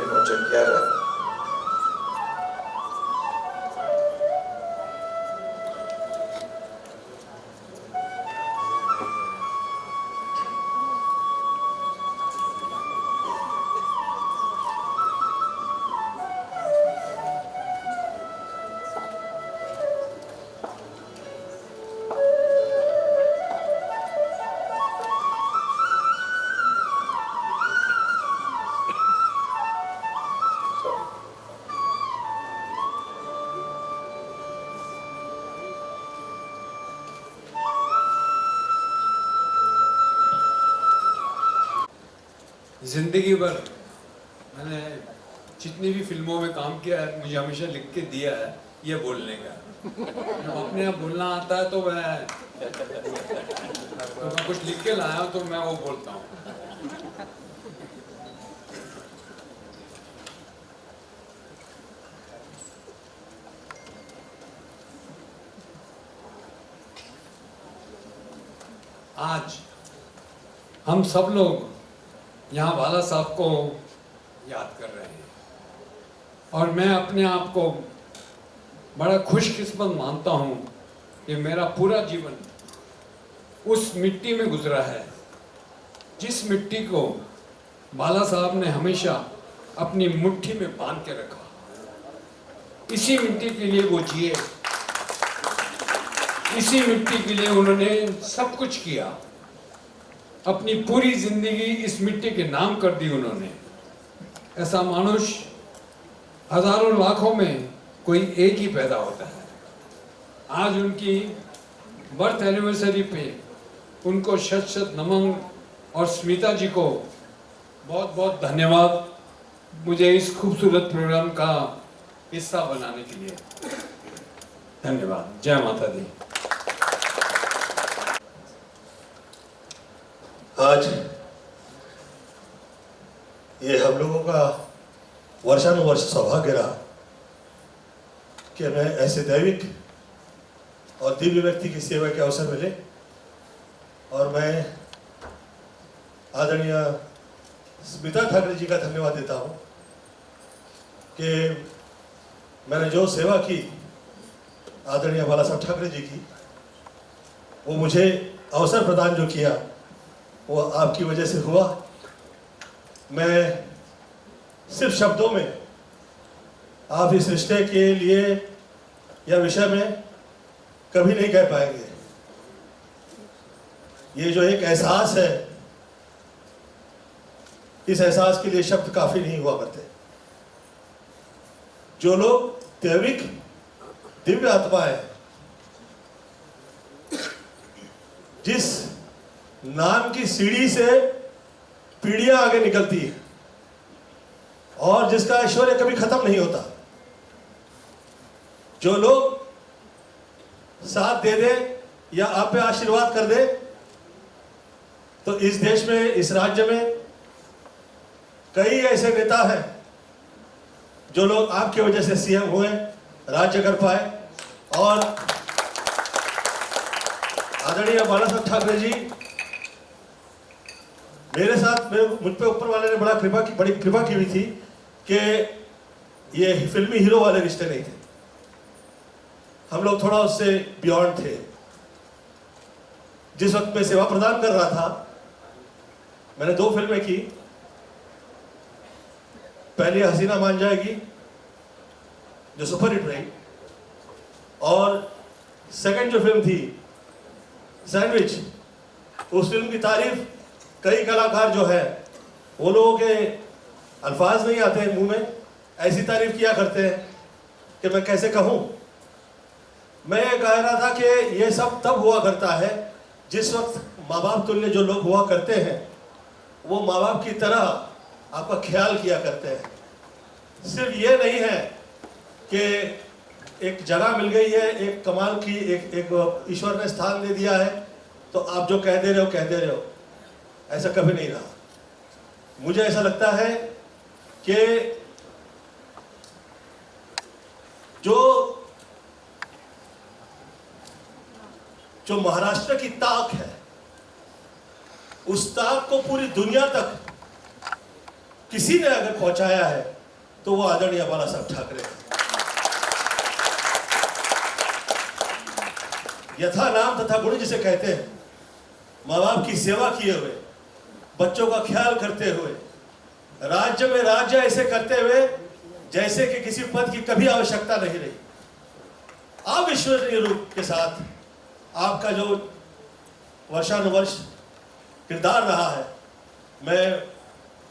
विमोचन किया है। जिंदगी भर मैंने जितनी भी फिल्मों में काम किया है मुझे हमेशा लिख के दिया है ये बोलने का। जब अपने आप बोलना आता है तो मैं कुछ लिख के लाया हूँ तो मैं वो बोलता हूँ। आज हम सब लोग यहाँ बाला साहब को याद कर रहे हैं और मैं अपने आप को बड़ा खुशकिस्मत मानता हूँ कि मेरा पूरा जीवन उस मिट्टी में गुजरा है जिस मिट्टी को बाला साहब ने हमेशा अपनी मुट्ठी में बांध के रखा। इसी मिट्टी के लिए वो जिए, इसी मिट्टी के लिए उन्होंने सब कुछ किया। अपनी पूरी जिंदगी इस मिट्टी के नाम कर दी उन्होंने। ऐसा मनुष्य हजारों लाखों में कोई एक ही पैदा होता है। आज उनकी बर्थ एनिवर्सरी पे उनको शत शत नमन और स्मिता जी को बहुत बहुत धन्यवाद मुझे इस खूबसूरत प्रोग्राम का हिस्सा बनाने के लिए। धन्यवाद। जय माता दी। आज ये हम लोगों का वर्षानुवर्ष सौभाग्य रहा कि हमें ऐसे दैविक और दिव्य व्यक्ति की सेवा के अवसर मिले और मैं आदरणीय स्मिता ठाकरे जी का धन्यवाद देता हूँ कि मैंने जो सेवा की आदरणीय बाला साहब ठाकरे जी की, वो मुझे अवसर प्रदान जो किया वो आपकी वजह से हुआ। मैं सिर्फ शब्दों में आप इस रिश्ते के लिए या विषय में कभी नहीं कह पाएंगे। ये जो एक एहसास है, इस एहसास के लिए शब्द काफी नहीं हुआ करते। जो लोग दैविक दिव्य आत्मा है, जिस नाम की सीढ़ी से पीढ़ियां आगे निकलती है और जिसका ऐश्वर्य कभी खत्म नहीं होता, जो लोग साथ दे दे या आप पे आशीर्वाद कर दे, तो इस देश में, इस राज्य में कई ऐसे नेता हैं जो लोग आपकी वजह से सीएम हुए, राज्य कर पाए। और आदरणीय बाला साहब ठाकरे जी मेरे साथ, मुझ पे ऊपर वाले ने बड़ी कृपा की हुई थी कि ये फिल्मी हीरो वाले रिश्ते नहीं थे। हम लोग थोड़ा उससे बियॉन्ड थे। जिस वक्त मैं सेवा प्रदान कर रहा था, मैंने 2 फिल्में की। पहली हसीना मान जाएगी जो सुपरहिट रही, और सेकंड जो फिल्म थी सैंडविच, उस फिल्म की तारीफ कई कलाकार जो है वो लोगों के अल्फाज नहीं आते मुंह में, ऐसी तारीफ किया करते हैं कि मैं कैसे कहूँ। मैं ये कह रहा था कि ये सब तब हुआ करता है जिस वक्त माँ बाप तुल्य जो लोग हुआ करते हैं वो माँ बाप की तरह आपका ख्याल किया करते हैं। सिर्फ ये नहीं है कि एक जगह मिल गई है, एक कमाल की एक ईश्वर ने स्थान दे दिया है तो आप जो कह दे रहे हो, ऐसा कभी नहीं रहा। मुझे ऐसा लगता है कि जो महाराष्ट्र की ताक है, उस ताक को पूरी दुनिया तक किसी ने अगर पहुंचाया है तो वो आदरणीय बाला साहब ठाकरे हैं। यथा नाम तथा गुण जिसे कहते हैं, माँ बाप की सेवा किए हुए, बच्चों का ख्याल करते हुए, राज्य में राज्य ऐसे करते हुए जैसे कि किसी पद की कभी आवश्यकता नहीं रही, अविश्वसनीय रूप के साथ आपका जो वर्षानुवर्ष किरदार रहा है, मैं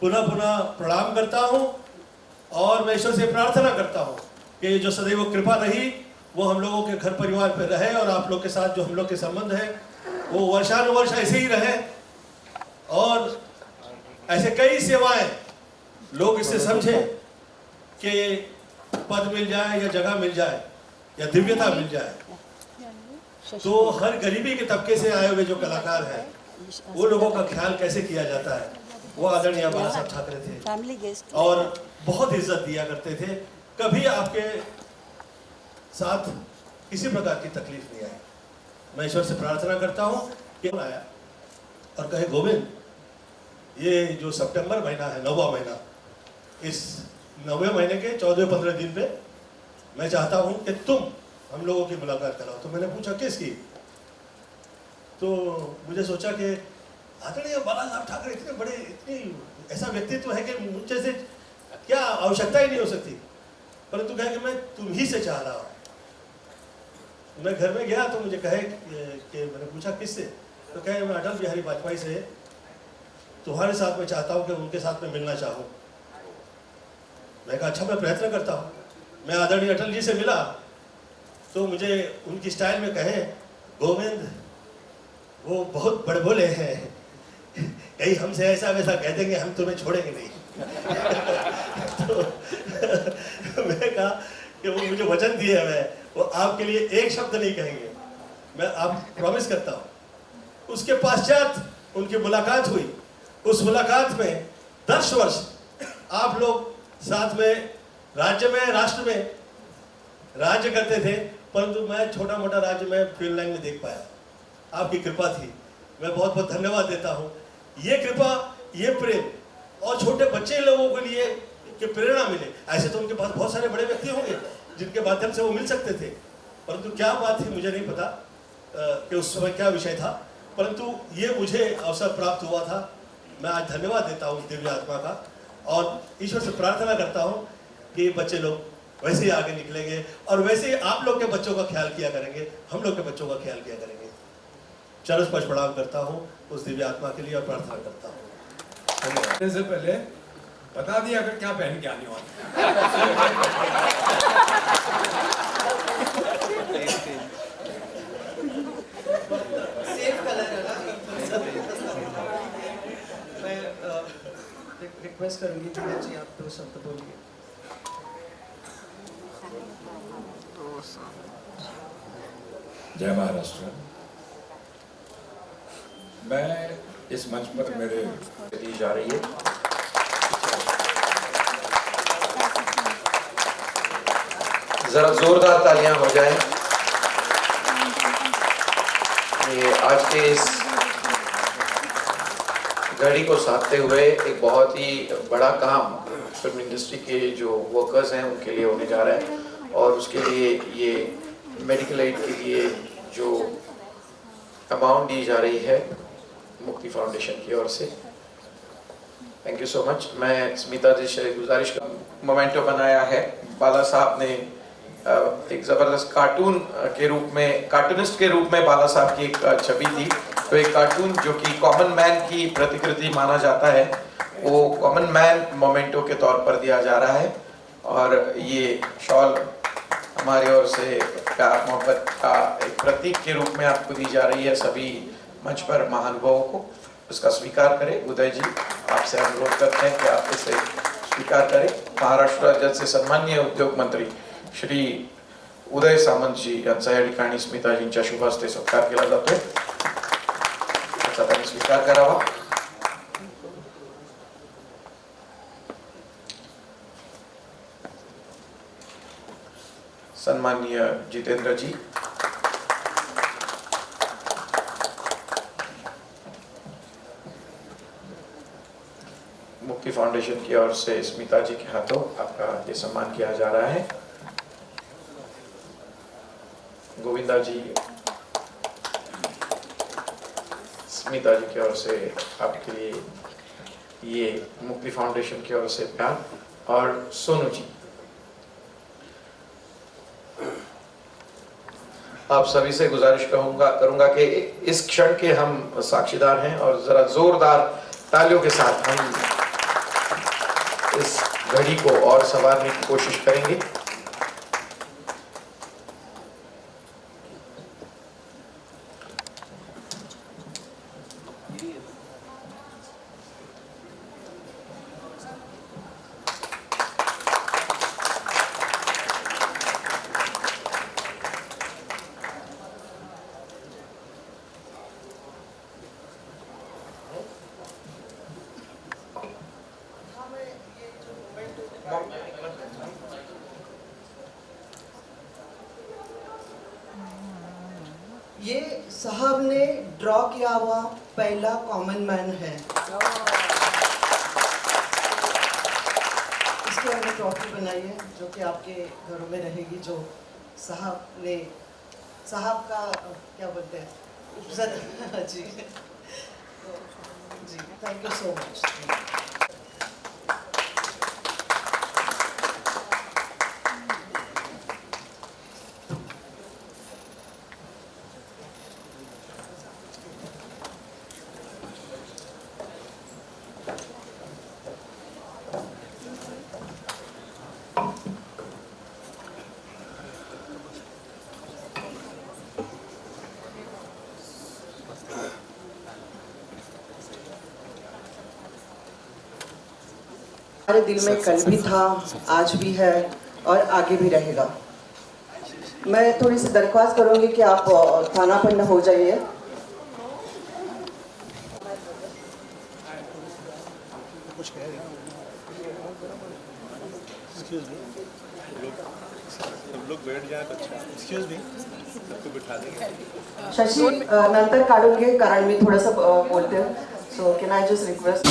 पुनः पुनः प्रणाम करता हूं और मैं ईश्वर से प्रार्थना करता हूं कि जो सदैव कृपा रही वो हम लोगों के घर परिवार पर रहे और आप लोग के साथ जो हम लोग के संबंध है वो वर्षानुवर्ष ऐसे ही रहे और ऐसे कई सेवाएं लोग इससे समझे कि पद मिल जाए या जगह मिल जाए या दिव्यता मिल जाए, तो हर गरीबी के तबके से आए हुए जो कलाकार हैं वो लोगों का ख्याल कैसे किया जाता है, वो आदरणीय बाला साहब ठाकरे थे और बहुत इज्जत दिया करते थे। कभी आपके साथ किसी प्रकार की तकलीफ नहीं आई। मैं ईश्वर से प्रार्थना करता हूँ कि आया और कहे गोविंद, ये जो सितंबर महीना है, 9वां महीना, इस 9वें महीने के 14-15 दिन पे मैं चाहता हूँ कि तुम हम लोगों की मुलाकात कराओ। तो मैंने पूछा किसकी, तो मुझे सोचा कि आदरणीय बाला साहब ठाकरे इतने बड़े, इतनी ऐसा व्यक्तित्व है कि मुझे से क्या आवश्यकता ही नहीं हो सकती, परंतु कहे कि मैं तुम ही से चाह रहा हूँ। मैं घर में गया तो मुझे कहे कि मैंने पूछा किससे, तो कहे मैं अटल बिहारी वाजपेयी से तुम्हारे साथ में चाहता हूँ कि उनके साथ में मिलना चाहूँ। मैं कहा अच्छा, मैं प्रयत्न करता हूँ। मैं आदरणीय अटल जी से मिला तो मुझे उनकी स्टाइल में कहे, गोविंद वो बहुत बड़बोले हैं, कहीं हमसे ऐसा वैसा कह देंगे, हम तुम्हें छोड़ेंगे नहीं। तो मैं कहा कि वो मुझे वचन दिए हुए, वो आपके लिए एक शब्द नहीं कहेंगे, मैं आप प्रॉमिस करता हूँ। उसके पश्चात उनकी मुलाकात हुई। उस मुलाकात में 10 वर्ष आप लोग साथ में राज्य में, राष्ट्र में राज्य करते थे, परंतु मैं छोटा मोटा राज्य में फील्ड लाइन में देख पाया। आपकी कृपा थी, मैं बहुत बहुत धन्यवाद देता हूँ। ये कृपा, ये प्रेम और छोटे बच्चे लोगों के लिए कि प्रेरणा मिले। ऐसे तो उनके पास बहुत सारे बड़े व्यक्ति होंगे जिनके माध्यम से वो मिल सकते थे, परंतु क्या बात थी मुझे नहीं पता कि उस समय क्या विषय था, परंतु ये मुझे अवसर प्राप्त हुआ था। मैं आज धन्यवाद देता हूँ दिव्य आत्मा का और ईश्वर से प्रार्थना करता हूँ कि बच्चे लोग वैसे ही आगे निकलेंगे और वैसे ही आप लोग के बच्चों का ख्याल किया करेंगे, हम लोग के बच्चों का ख्याल किया करेंगे। चरण स्पर्श प्रणाम करता हूँ उस दिव्य आत्मा के लिए और प्रार्थना करता हूँ। धन्यवाद। से पहले बता दिया अगर क्या पहन के आने वाले। सेम कलर है ना। मैं रिक्वेस्ट करूंगी कि जी आप 2 शब्द बोलिए। जय महाराष्ट्र। मैं इस मंच पर मेरे दी जा रही है जरा जोरदार तालियां हो जाएं। ये आज के इस घड़ी को साधते हुए एक बहुत ही बड़ा काम फिल्म इंडस्ट्री के जो वर्कर्स हैं उनके लिए होने जा रहा है और उसके लिए ये मेडिकल एड के लिए जो अमाउंट दी जा रही है मुक्ति फाउंडेशन की ओर से, थैंक यू सो मच। मैं स्मिता जी से गुजारिश कर, मोमेंटो बनाया है। बाला साहब ने एक ज़बरदस्त कार्टून के रूप में, कार्टूनिस्ट के रूप में बाला साहब की एक छवि थी, तो एक कार्टून जो कि कॉमन मैन की प्रतिकृति माना जाता है, वो कॉमन मैन मोमेंटो के तौर पर दिया जा रहा है और ये शॉल हमारी ओर से प्यार मोहब्बत का एक प्रतीक के रूप में आपको दी जा रही है। सभी मंच पर महानुभावों को उसका स्वीकार करें। उदय जी, आपसे अनुरोध करते हैं कि आप इसे स्वीकार करें। महाराष्ट्र राज्याचे सन्माननीय उद्योग मंत्री श्री उदय सामंत जी यांचा या ठिकाणी स्मिताजींच्या शुभ हस्ते सत्कार केला जातो, त्याचा त्यांनी स्वीकार करावा। सन्माननीय जितेंद्र जी, मुक्ति फाउंडेशन फाउंडेशन की ओर से स्मिता जी के हाथों आपका ये सम्मान किया जा रहा है। गोविंदा जी, स्मिता जी की ओर से आपके लिए ये मुक्ति फाउंडेशन की ओर से प्यार, और सोनू जी, आप सभी से गुजारिश करूंगा कि इस क्षण के हम साक्षीदार हैं और जरा जोरदार तालियों के साथ हम इस घड़ी को और संवारने की कोशिश करेंगे। ये साहब ने ड्रॉ किया हुआ पहला कॉमन मैन है। इसके हमने ट्रॉफी बनाई है जो कि आपके घरों में रहेगी, जो साहब का क्या बोलते हैं, इज्जत जी। जी, थैंक यू सो मच। हमारे दिल में कल भी था, आज भी है और आगे भी रहेगा। मैं थोड़ी सी दरख्वास्त करूंगी कि आप थानापन्न हो जाइए। लोग बैठ जाए तो अच्छा। एक्सक्यूज मी, सबको बिठा देंगे। शशि नंतर काढूंगे कारण मी थोडंसं बोलते, so can I just request.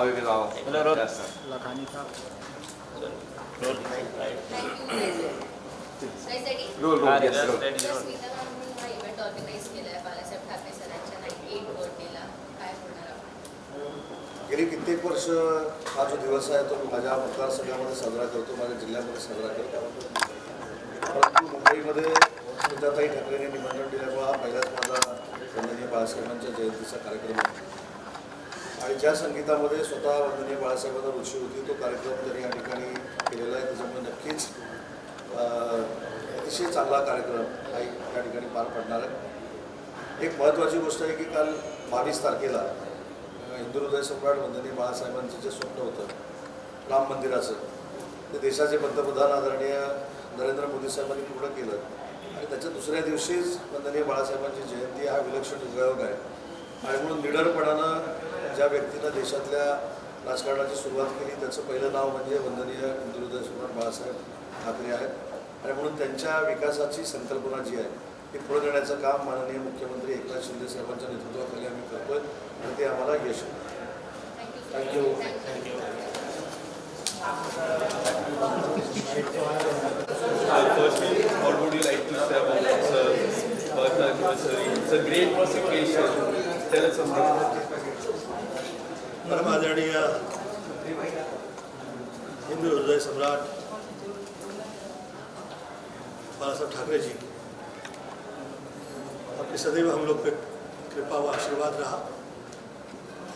How it is all. Yes, sir. Roll, yes, roll. Smita मॅमनी हा इव्हेंट ऑर्गनाईज केला आहे बाळासाहेब ठाकरे सरांच्या 98 बर्थडेला काय होणार आहे? गेली कित्येक वर्ष हा जो दिवस आहे तो मी माझ्या मतदारसंघामध्ये साजरा करतो, माझ्या जिल्ह्यामध्ये साजरा करतो. परंतु मुंबईमध्ये स्मिताताई ठाकरेंनी निमंत्रण दिल्यामुळे हा पहिलाच माझा वंदनीय बाळासाहेबांच्या जयंतीचा कार्यक्रम आहे. आणि ज्या संगीतामध्ये स्वतः वंदनीय बाळासाहेबांना रुची होती तो कार्यक्रम त्यांनी या ठिकाणी केलेला आहे. त्याच्यामुळे नक्कीच अतिशय चांगला कार्यक्रम हा या ठिकाणी पार पडणार आहे. एक महत्त्वाची गोष्ट आहे की काल 22 तारखेला हिंदू हृदय सम्राट वंदनीय बाळासाहेबांचं जे स्वप्न होतं राम मंदिराचं, ते देशाचे पंतप्रधान आदरणीय नरेंद्र मोदी साहेबांनी पूर्ण केलं. आणि त्याच्या दुसऱ्या दिवशीच वंदनीय बाळासाहेबांची जयंती हा विलक्षण योगायोग आहे. आणि म्हणून निडरपणानं ज्या व्यक्तीनं देशातल्या राजकारणाची सुरुवात केली त्याचं पहिलं नाव म्हणजे वंदनीय हिंदू हृदय सम्राट बाळासाहेब ठाकरे आहेत. आणि म्हणून त्यांच्या विकासाची संकल्पना जी आहे ती पुढे नेण्याचं काम माननीय मुख्यमंत्री एकनाथ शिंदे साहेबांच्या नेतृत्वाखाली आम्ही करतोय आणि ते आम्हाला यश आहे. Thank you. Firstly, what would you like to say about this birth anniversary? It's a great occasion. Tell us something. परम आदरणीय हिंदू हृदय सम्राट बाळासाहेब ठाकरे जी, आपकी सदैव हम लोग पे कृपा व आशीर्वाद रहा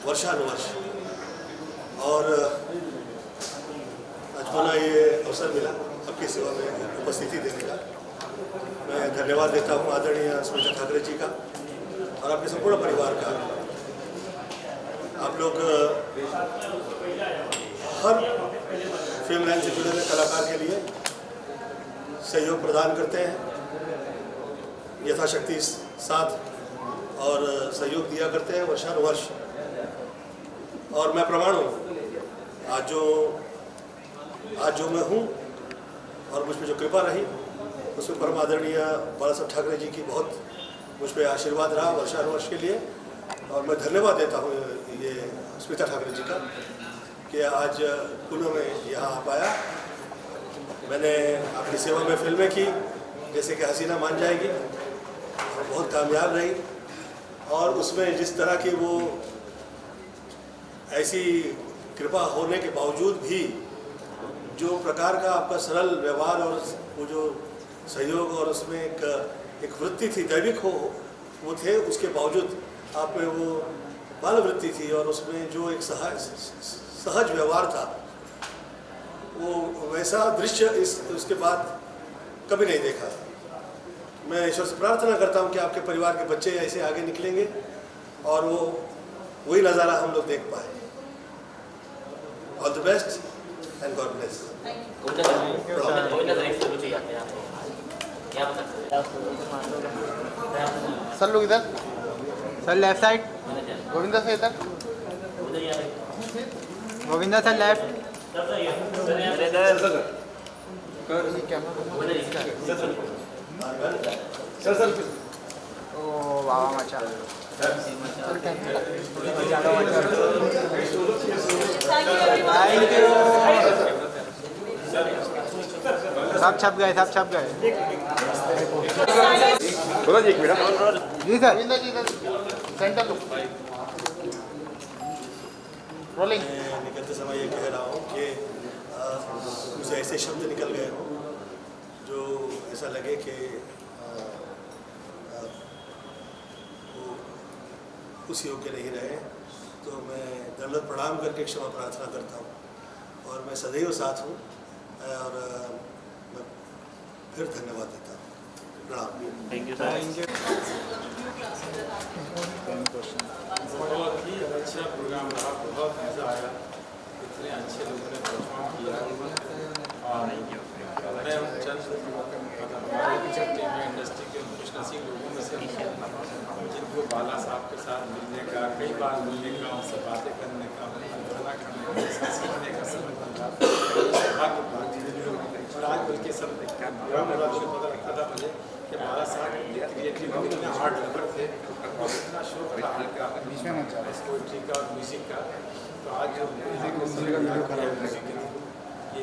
वर्षानुवर्ष. और आज पुनः ये अवसर मिला आपकी सेवा में उपस्थिति देने का. मैं धन्यवाद देता हूँ आदरणीय स्मिता ठाकरे जी का और आपके संपूर्ण परिवार का. आप लोग हर फिल्म लाइन से जुड़े हुए कलाकार के लिए सहयोग प्रदान करते हैं, यथाशक्ति साथ और सहयोग दिया करते हैं वर्षानुवर्ष. और मैं प्रमाण हूँ आज जो मैं हूँ और मुझ पर जो कृपा रही उसमें परम आदरणीय बाळासाहेब ठाकरे जी की बहुत मुझ पर आशीर्वाद रहा वर्षानुवर्ष के लिए. और मैं धन्यवाद देता हूँ ये स्मिता ठाकरे जी का कि आज पुनः मैं यहाँ आ पाया. मैंने आपकी सेवा में फिल्में की जैसे कि हसीना मान जाएगी, बहुत कामयाब रही. और उसमें जिस तरह की वो ऐसी कृपा होने के बावजूद भी जो प्रकार का आपका सरल व्यवहार और वो जो सहयोग और उसमें एक वृत्ति थी दैविक वो थे, उसके बावजूद आप में वो बाल वृत्ति थी और उसमें जो एक सहज व्यवहार था, वो वैसा दृश्य उसके बाद कभी नहीं देखा. मैं ईश्वर से प्रार्थना करता हूँ कि आपके परिवार के बच्चे ऐसे आगे निकलेंगे और वही नज़ारा हम लोग देख पाए. All the best and God bless. Sir लोग इधर, sir left side, Govinda sir इधर, गोविंदा सर लेफ्ट. ओ बाबा मचा थैंक यू. सब छप गए. एक मिनट. जी सर. Centre look rolling. मैं निकलते समय ये कह रहा हूँ कि मुझे ऐसे शब्द निकल गए हों जो ऐसा लगे कि वो उस योग्य नहीं रहे, तो मैं दंडवत प्रणाम करके क्षमा प्रार्थना करता हूँ और मैं सदैव साथ हूँ. और मैं फिर धन्यवाद देता हूँ. प्रणाम. Thank you, sir. बहुत ही अच्छा प्रोग्राम रहा, बहुत मज़ा आया, इतने अच्छे लोगों ने परफॉर्म किया. और मैं चंद हमारे टीम में इंडस्ट्री के खुशनसीब लोगों में से जिनको बाला साहब के साथ मिलने का, कई बार मिलने का, उनसे बातें करने का, खाना खाने का, सीखने का समय बन रहा था. और आज बल्कि सब प्रोग्राम मुझे पता लगता था मुझे कि बाला साहब क्रिएटिव इतना हार्ड वर्कर थे और इतना शौक था पोइट्री का और म्यूज़िक का. तो आज ये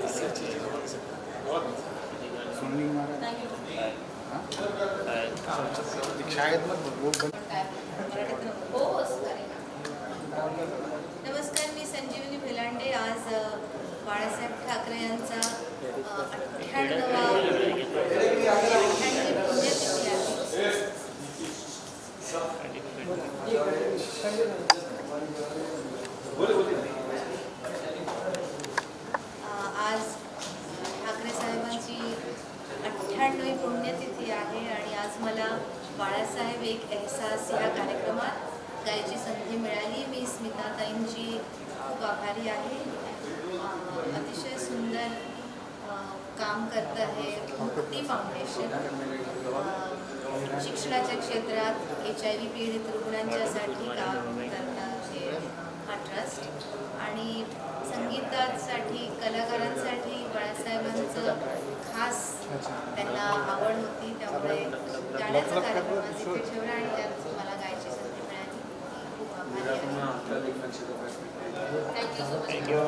इससे अच्छी चीज़ हो नहीं सकती। बहुत Thank you. शाळेत मग वो पण काय मराठीत नको. हो चालेल. नमस्कार, मी संजीवनी भेलांडे. आज बाळासाहेब ठाकरे यांचा 98वा पुण्यतिथी आहे. आज ठाकरे साहेबांची 98वी पुण्यतिथी आहे आणि आज मला बाळासाहेब एक एहसास या कार्यक्रमात गायची संधी मिळाली. मी स्मिताताईंची खूप आभारी आहे. अतिशय सुंदर काम करत आहे मुक्ती फाउंडेशन. शिक्षणाच्या क्षेत्रात HIV पीडित रुग्णांच्यासाठी काम करतात हे हा ट्रस्ट. आणि संगीतासाठी कलाकारांसाठी बाळासाहेबांचं खास त्यांना आवड होती, त्यामुळे गाण्याचा कार्यक्रम आज इथे ठेवला आणि त्यात मला गायची संधी मिळाली. खूप आभारी आहे. Thank you so much. थँक्यू.